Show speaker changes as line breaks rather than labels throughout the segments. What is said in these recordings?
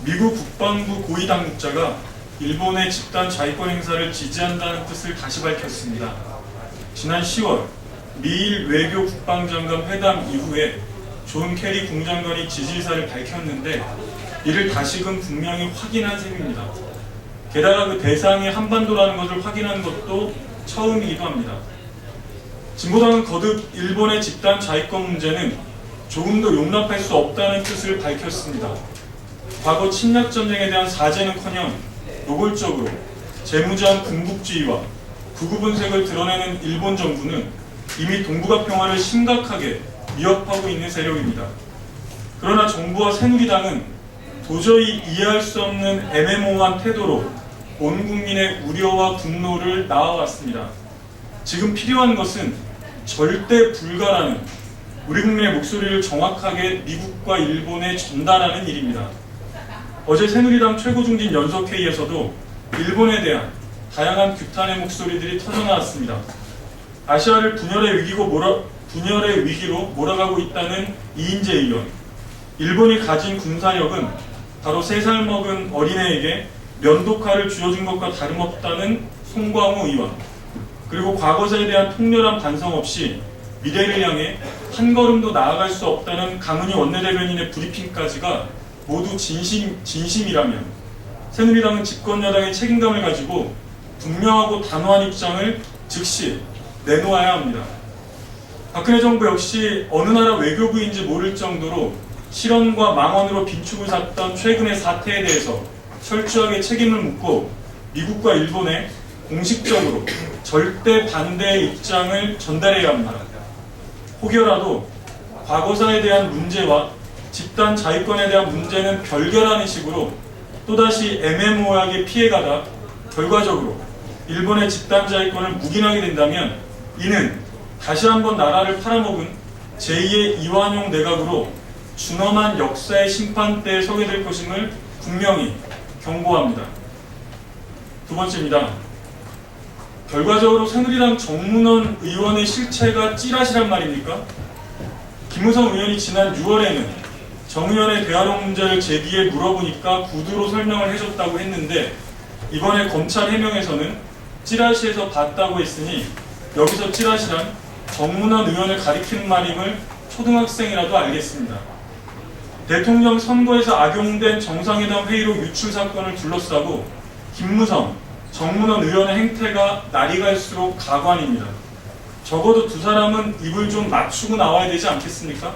미국 국방부 고위 당국자가 일본의 집단 자위권 행사를 지지한다는 뜻을 다시 밝혔습니다. 지난 10월 미일 외교 국방장관 회담 이후에 존 캐리 국무장관이 지지 의사를 밝혔는데 이를 다시금 분명히 확인한 셈입니다. 게다가 그 대상이 한반도라는 것을 확인한 것도 처음이기도 합니다. 진보당은 거듭 일본의 집단 자위권 문제는 조금 더 용납할 수 없다는 뜻을 밝혔습니다. 과거 침략전쟁에 대한 사죄는커녕 노골적으로 재무제한 군국주의와 극우분색을 드러내는 일본 정부는 이미 동북아 평화를 심각하게 위협하고 있는 세력입니다. 그러나 정부와 새누리당은 도저히 이해할 수 없는 애매모호한 태도로 온 국민의 우려와 분노를 낳아왔습니다. 지금 필요한 것은 절대 불가라는 우리 국민의 목소리를 정확하게 미국과 일본에 전달하는 일입니다. 어제 새누리당 최고중진 연석회의에서도 일본에 대한 다양한 규탄의 목소리들이 터져나왔습니다. 아시아를 분열의 위기로 몰아가고 있다는 이인재 의원, 일본이 가진 군사력은 바로 3살 먹은 어린애에게 면도칼을 쥐어준 것과 다름없다는 송광호 의원, 그리고 과거사에 대한 통렬한 반성 없이 미래를 향해 한 걸음도 나아갈 수 없다는 강은희 원내대변인의 브리핑까지가 모두 진심이라면 새누리당은 집권여당의 책임감을 가지고 분명하고 단호한 입장을 즉시 내놓아야 합니다. 박근혜 정부 역시 어느 나라 외교부인지 모를 정도로 실언과 망언으로 빈축을 샀던 최근의 사태에 대해서 철저하게 책임을 묻고 미국과 일본에 공식적으로 절대 반대의 입장을 전달해야 합니다. 혹여라도 과거사에 대한 문제와 집단 자위권에 대한 문제는 별개라는 식으로 또다시 애매모호하게 피해가다 결과적으로 일본의 집단 자위권을 묵인하게 된다면 이는 다시 한번 나라를 팔아먹은 제2의 이완용 내각으로 준엄한 역사의 심판대에 서게 될 것임을 분명히 경고합니다. 두 번째입니다. 결과적으로 새누리당 정문원 의원의 실체가 찌라시란 말입니까? 김무성 의원이 지난 6월에는 정 의원의 대화록 문제를 제기해 물어보니까 구두로 설명을 해줬다고 했는데 이번에 검찰 해명에서는 찌라시에서 봤다고 했으니 여기서 찌라시란 정문원 의원을 가리키는 말임을 초등학생이라도 알겠습니다. 대통령 선거에서 악용된 정상회담 회의로 유출 사건을 둘러싸고 김무성, 정문원 의원의 행태가 날이 갈수록 가관입니다. 적어도 두 사람은 입을 좀 맞추고 나와야 되지 않겠습니까?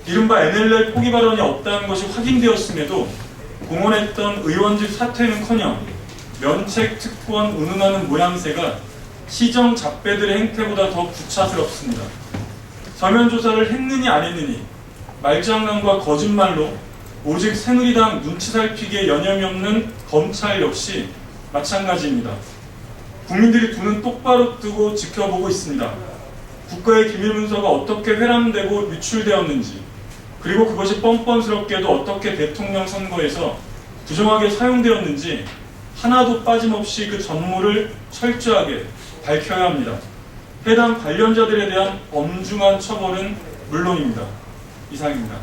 이른바 NLL 포기 발언이 없다는 것이 확인되었음에도 공언했던 의원직 사퇴는커녕 면책 특권 운운하는 모양새가 시정 잡배들의 행태보다 더 구차스럽습니다. 서면 조사를 했느니 안 했느니 말장난과 거짓말로 오직 새누리당 눈치 살피기에 여념이 없는 검찰 역시 마찬가지입니다. 국민들이 두 눈 똑바로 뜨고 지켜보고 있습니다. 국가의 기밀문서가 어떻게 회람되고 유출되었는지, 그리고 그것이 뻔뻔스럽게도 어떻게 대통령 선거에서 부정하게 사용되었는지 하나도 빠짐없이 그 전모를 철저하게 밝혀야 합니다. 해당 관련자들에 대한 엄중한 처벌은 물론입니다. 이상입니다.